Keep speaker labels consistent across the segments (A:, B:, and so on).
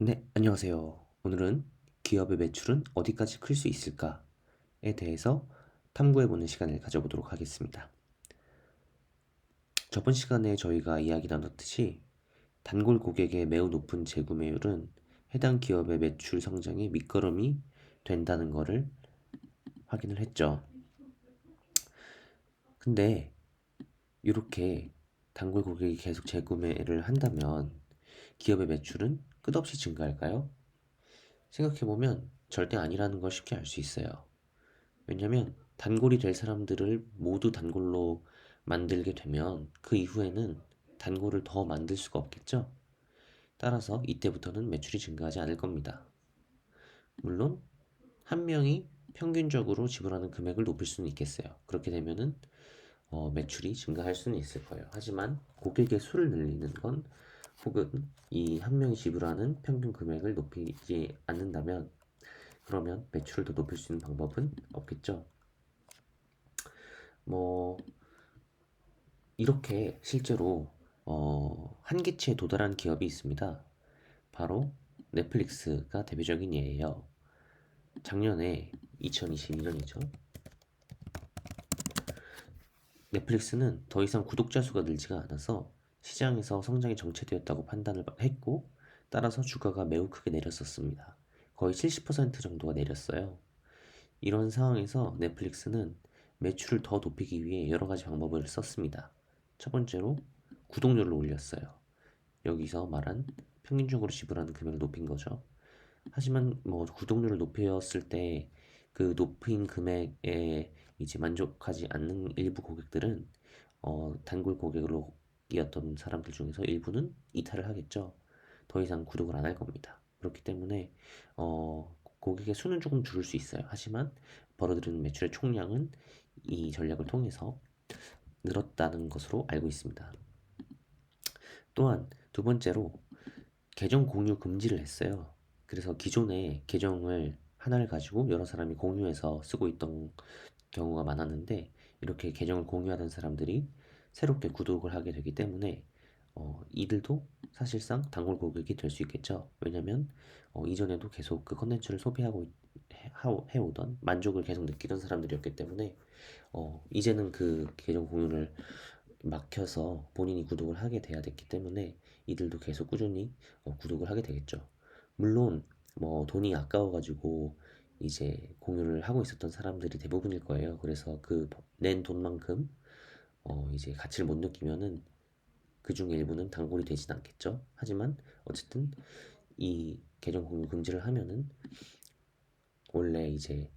A: 네, 안녕하세요. 오늘은 기업의 매출은 어디까지 클 수 있을까에 대해서 탐구해보는 시간을 가져보도록 하겠습니다. 저번 시간에 저희가 이야기 나눴듯이 단골 고객의 매우 높은 재구매율은 해당 기업의 매출 성장의 밑거름이 된다는 것을 확인을 했죠. 근데 이렇게 단골 고객이 계속 재구매를 한다면 기업의 매출은 끝없이 증가할까요? 생각해보면 절대 아니라는 걸 쉽게 알 수 있어요. 왜냐면 단골이 될 사람들을 모두 단골로 만들게 되면 그 이후에는 단골을 더 만들 수가 없겠죠? 따라서 이때부터는 매출이 증가하지 않을 겁니다. 물론 한 명이 평균적으로 지불하는 금액을 높일 수는 있겠어요. 그렇게 되면은 매출이 증가할 수는 있을 거예요. 하지만 고객의 수를 늘리는 건 혹은 이 한 명이 지불하는 평균 금액을 높이지 않는다면 그러면 매출을 더 높일 수 있는 방법은 없겠죠. 뭐 이렇게 실제로 한계치에 도달한 기업이 있습니다. 바로 넷플릭스가 대표적인 예예요. 작년에 2022년이죠. 넷플릭스는 더 이상 구독자 수가 늘지가 않아서 시장에서 성장이 정체되었다고 판단을 했고 따라서 주가가 매우 크게 내렸었습니다. 거의 70% 정도가 내렸어요. 이런 상황에서 넷플릭스는 매출을 더 높이기 위해 여러 가지 방법을 썼습니다. 첫 번째로 구독료를 올렸어요. 여기서 말한 평균적으로 지불하는 금액을 높인 거죠. 하지만 뭐 구독료를 높였을 때 그 높인 금액에 이제 만족하지 않는 일부 고객들은 단골 고객으로 이었던 사람들 중에서 일부는 이탈을 하겠죠. 더 이상 구독을 안 할 겁니다. 그렇기 때문에 고객의 수는 조금 줄을 수 있어요. 하지만 벌어들이는 매출의 총량은 이 전략을 통해서 늘었다는 것으로 알고 있습니다. 또한 두 번째로 계정 공유 금지를 했어요. 그래서 기존에 계정을 하나를 가지고 여러 사람이 공유해서 쓰고 있던 경우가 많았는데 이렇게 계정을 공유하던 사람들이 새롭게 구독을 하게 되기 때문에 이들도 사실상 단골 고객이 될 수 있겠죠. 왜냐면 이전에도 계속 그 컨텐츠를 소비하고 해오던 만족을 계속 느끼던 사람들이었기 때문에 이제는 그 계정 공유를 막혀서 본인이 구독을 하게 돼야 됐기 때문에 이들도 계속 꾸준히 구독을 하게 되겠죠. 물론 뭐 돈이 아까워가지고 이제 공유를 하고 있었던 사람들이 대부분일 거예요. 그래서 그 낸 돈만큼 이제 가치를 못 느끼면은 그 중에 일부는 단골이 되진 않겠죠. 하지만 어쨌든 이 계정 공유 금지를 하면은 원래 이제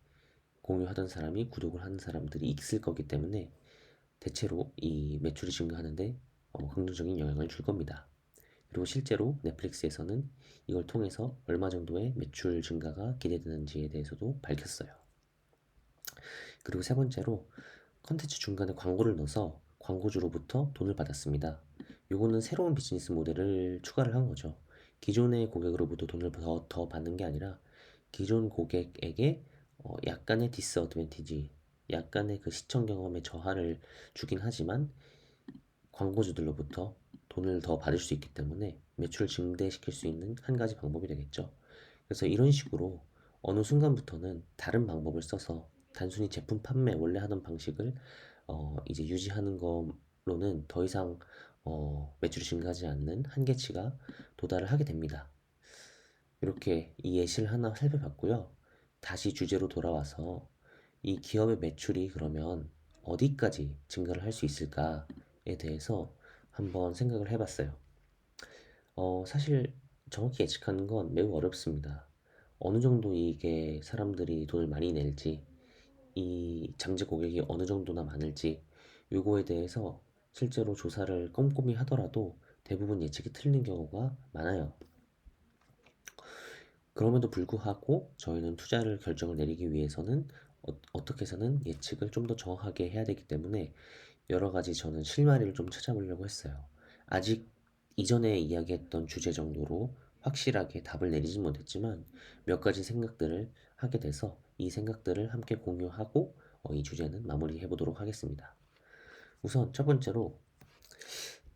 A: 공유하던 사람이 구독을 하는 사람들이 있을 거기 때문에 대체로 이 매출이 증가하는데 긍정적인 영향을 줄 겁니다. 그리고 실제로 넷플릭스에서는 이걸 통해서 얼마 정도의 매출 증가가 기대되는지에 대해서도 밝혔어요. 그리고 세 번째로 컨텐츠 중간에 광고를 넣어서 광고주로부터 돈을 받았습니다. 요거는 새로운 비즈니스 모델을 추가를 한 거죠. 기존의 고객으로부터 돈을 더 받는 게 아니라 기존 고객에게 약간의 디스어드밴티지, 약간의 그 시청 경험의 저하를 주긴 하지만 광고주들로부터 돈을 더 받을 수 있기 때문에 매출을 증대시킬 수 있는 한 가지 방법이 되겠죠. 그래서 이런 식으로 어느 순간부터는 다른 방법을 써서 단순히 제품 판매 원래 하던 방식을 이제 유지하는 거로는 더 이상 매출이 증가하지 않는 한계치가 도달을 하게 됩니다. 이렇게 이 예시를 하나 살펴봤고요. 다시 주제로 돌아와서 이 기업의 매출이 그러면 어디까지 증가를 할 수 있을까에 대해서 한번 생각을 해봤어요. 사실 정확히 예측하는 건 매우 어렵습니다. 어느 정도 이게 사람들이 돈을 많이 낼지, 이 장지 고객이 어느 정도나 많을지, 요거에 대해서 실제로 조사를 꼼꼼히 하더라도 대부분 예측이 틀린 경우가 많아요. 그럼에도 불구하고 저희는 투자를 결정을 내리기 위해서는 어떻게 해서는 예측을 좀 더 정확하게 해야 되기 때문에 여러 가지 저는 실마리를 좀 찾아보려고 했어요. 아직 이전에 이야기했던 주제 정도로 확실하게 답을 내리진 못했지만 몇 가지 생각들을 하게 돼서 이 생각들을 함께 공유하고 이 주제는 마무리해 보도록 하겠습니다. 우선 첫 번째로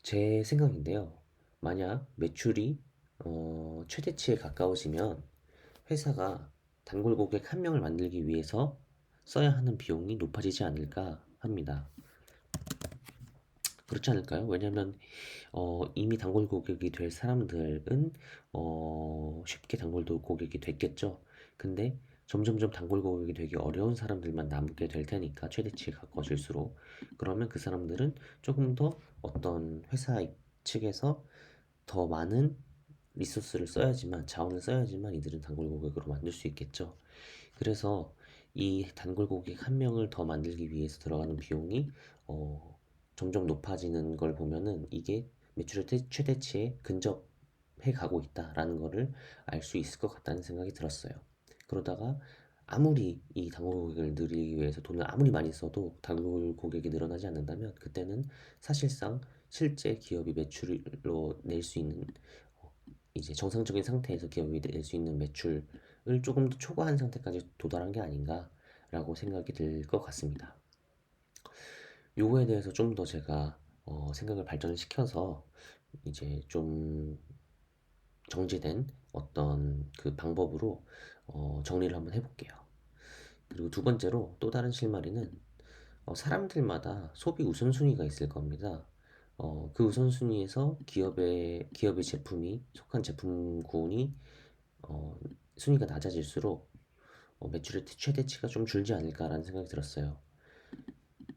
A: 제 생각인데요. 만약 매출이 최대치에 가까워지면 회사가 단골 고객 한 명을 만들기 위해서 써야 하는 비용이 높아지지 않을까 합니다. 그렇지 않을까요? 왜냐면 이미 단골 고객이 될 사람들은 쉽게 단골 고객이 됐겠죠. 근데 점점점 단골 고객이 되기 어려운 사람들만 남게 될 테니까 최대치에 가까워질수록 그러면 그 사람들은 조금 더 어떤 회사 측에서 더 많은 리소스를 써야지만 자원을 써야지만 이들은 단골 고객으로 만들 수 있겠죠. 그래서 이 단골 고객 한 명을 더 만들기 위해서 들어가는 비용이 어, 점점 높아지는 걸 보면은 이게 매출의 최대치에 근접해 가고 있다라는 거를 알 수 있을 것 같다는 생각이 들었어요. 그러다가 아무리 이 단골 고객을 늘리기 위해서 돈을 아무리 많이 써도 단골 고객이 늘어나지 않는다면 그때는 사실상 실제 기업이 매출로 낼 수 있는 이제 정상적인 상태에서 기업이 낼 수 있는 매출을 조금 더 초과한 상태까지 도달한 게 아닌가라고 생각이 들 것 같습니다. 요거에 대해서 좀 더 제가 생각을 발전을 시켜서 이제 좀 정제된 어떤 그 방법으로 정리를 한번 해볼게요. 그리고 두 번째로 또 다른 실마리는 사람들마다 소비 우선순위가 있을 겁니다. 그 우선순위에서 기업의 제품이 속한 제품군이 어, 순위가 낮아질수록 매출의 최대치가 좀 줄지 않을까라는 생각이 들었어요.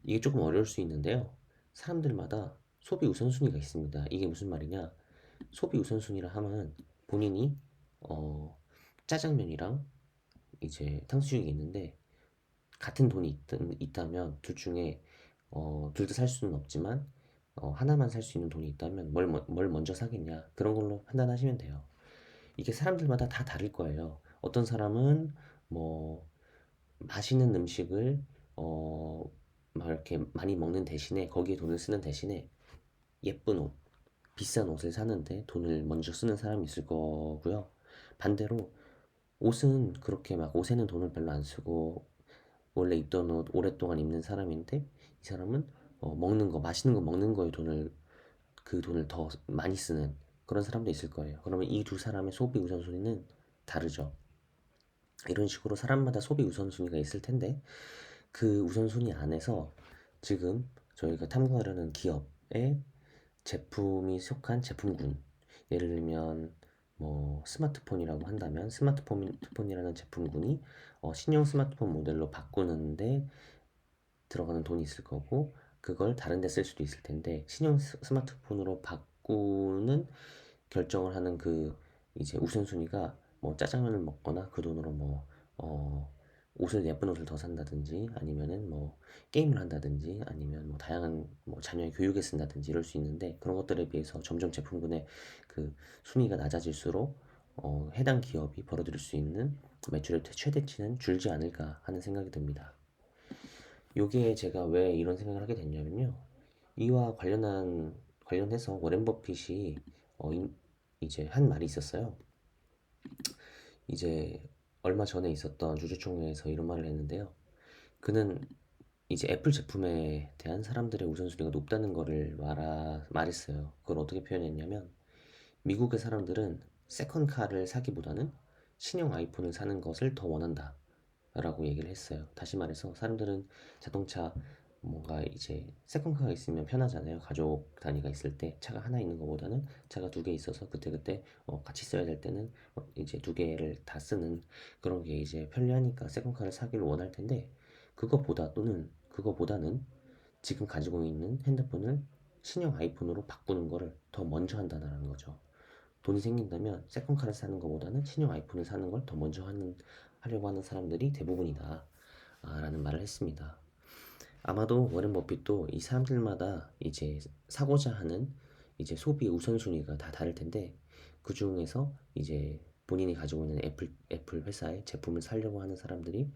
A: 이게 조금 어려울 수 있는데요. 사람들마다 소비 우선순위가 있습니다. 이게 무슨 말이냐? 소비 우선순위라 하면 본인이 어, 짜장면이랑 이제 탕수육이 있는데 같은 돈이 있다면 둘 중에 둘 다 살 수는 없지만 하나만 살 수 있는 돈이 있다면 뭘 먼저 사겠냐 그런 걸로 판단하시면 돼요. 이게 사람들마다 다 다를 거예요. 어떤 사람은 뭐 맛있는 음식을 어, 막 이렇게 많이 먹는 대신에 거기에 돈을 쓰는 대신에 예쁜 옷, 비싼 옷을 사는데 돈을 먼저 쓰는 사람이 있을 거고요. 반대로 옷은 그렇게 막 옷에는 돈을 별로 안 쓰고 원래 입던 옷 오랫동안 입는 사람인데 이 사람은 먹는 거, 맛있는 거 먹는 거에 그 돈을 더 많이 쓰는 그런 사람도 있을 거예요. 그러면 이 두 사람의 소비 우선순위는 다르죠. 이런 식으로 사람마다 소비 우선순위가 있을 텐데 그 우선순위 안에서 지금 저희가 탐구하려는 기업의 제품이 속한 제품군 예를 들면 뭐 스마트폰이라고 한다면 스마트폰이라는 제품군이 신형 스마트폰 모델로 바꾸는데 들어가는 돈이 있을 거고 그걸 다른 데 쓸 수도 있을 텐데 신형 스마트폰으로 바꾸는 결정을 하는 그 이제 우선순위가 뭐 짜장면을 먹거나 그 돈으로 뭐 옷을 예쁜 옷을 더 산다든지 아니면은 뭐 게임을 한다든지 아니면 뭐 다양한 뭐 자녀의 교육에 쓴다든지 이럴 수 있는데 그런 것들에 비해서 점점 제품군의 그 순위가 낮아질수록 해당 기업이 벌어들일 수 있는 매출의 최대치는 줄지 않을까 하는 생각이 듭니다. 요게 제가 왜 이런 생각을 하게 됐냐면요. 이와 관련해서 워렌 버핏이 이제 한 말이 있었어요. 이제 얼마 전에 있었던 주주총회에서 이런 말을 했는데요. 그는 이제 애플 제품에 대한 사람들의 우선순위가 높다는 거를 말했어요. 그걸 어떻게 표현했냐면 미국의 사람들은 세컨카를 사기보다는 신형 아이폰을 사는 것을 더 원한다. 라고 얘기를 했어요. 다시 말해서 사람들은 자동차 뭔가 이제 세컨카가 있으면 편하잖아요. 가족 단위가 있을 때 차가 하나 있는 것보다는 차가 두 개 있어서 그때그때 같이 써야 될 때는 이제 두 개를 다 쓰는 그런 게 이제 편리하니까 세컨카를 사기를 원할 텐데 그거보다는 지금 가지고 있는 핸드폰을 신형 아이폰으로 바꾸는 거를 더 먼저 한다는 거죠. 돈이 생긴다면 세컨카를 사는 것보다는 신형 아이폰을 사는 걸 더 먼저 하려고 하는 사람들이 대부분이다. 라는 말을 했습니다. 아마도 워렌 버핏도 이 사람들마다 이제 사고자 하는 이제 소비 우선순위가 다 다를 텐데 그 중에서 이제 본인이 가지고 있는 애플 회사의 제품을 사려고 하는 사람들이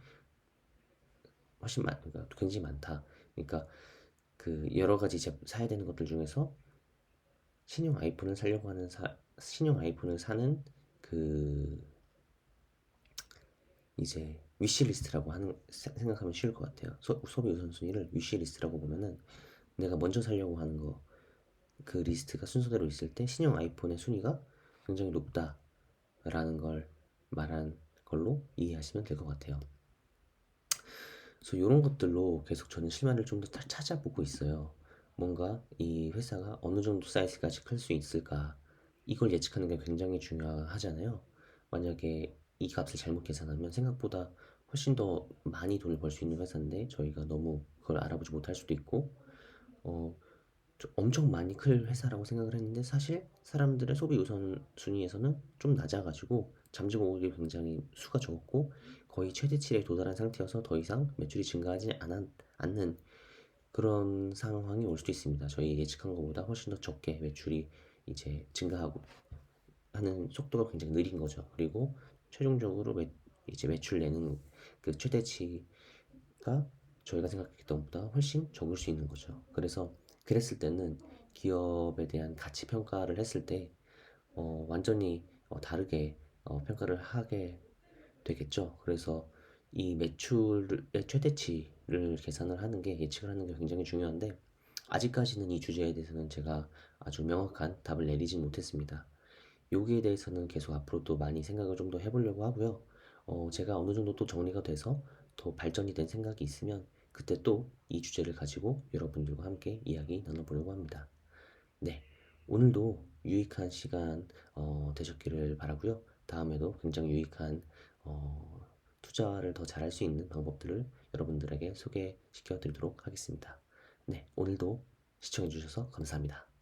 A: 그러니까 굉장히 많다. 그러니까 그 여러 가지 사야 되는 것들 중에서 신형 아이폰을 사는 그 이제 위시리스트라고 생각하면 쉬울 것 같아요. 소비 우선순위를 위시리스트라고 보면은 내가 먼저 사려고 하는 거 그 리스트가 순서대로 있을 때 신형 아이폰의 순위가 굉장히 높다라는 걸 말한 걸로 이해하시면 될 것 같아요. 그래서 이런 것들로 계속 저는 실마리를 좀 더 찾아보고 있어요. 뭔가 이 회사가 어느 정도 사이즈까지 클 수 있을까? 이걸 예측하는 게 굉장히 중요하잖아요. 만약에 이 값을 잘못 계산하면 생각보다 훨씬 더 많이 돈을 벌 수 있는 회사인데 저희가 너무 그걸 알아보지 못할 수도 있고, 어, 엄청 많이 클 회사라고 생각을 했는데 사실 사람들의 소비 우선순위에서는 좀 낮아가지고 잠재 공급이 굉장히 수가 적었고 거의 최대치에 도달한 상태여서 더 이상 매출이 증가하지 않는 그런 상황이 올 수도 있습니다. 저희 예측한 것보다 훨씬 더 적게 매출이 이제 증가하고 하는 속도가 굉장히 느린 거죠. 그리고 최종적으로 이제 매출 내는 그 최대치가 저희가 생각했던 것보다 훨씬 적을 수 있는 거죠. 그래서 그랬을 때는 기업에 대한 가치 평가를 했을 때 완전히 다르게 평가를 하게 되겠죠. 그래서 이 매출의 최대치를 계산을 하는 게 예측을 하는 게 굉장히 중요한데 아직까지는 이 주제에 대해서는 제가 아주 명확한 답을 내리진 못했습니다. 여기에 대해서는 계속 앞으로 또 많이 생각을 좀 더 해보려고 하고요. 제가 어느 정도 또 정리가 돼서 더 발전이 된 생각이 있으면 그때 또 이 주제를 가지고 여러분들과 함께 이야기 나눠보려고 합니다. 네, 오늘도 유익한 시간 되셨기를 바라고요. 다음에도 굉장히 유익한 어, 투자를 더 잘할 수 있는 방법들을 여러분들에게 소개시켜 드리도록 하겠습니다. 네, 오늘도 시청해 주셔서 감사합니다.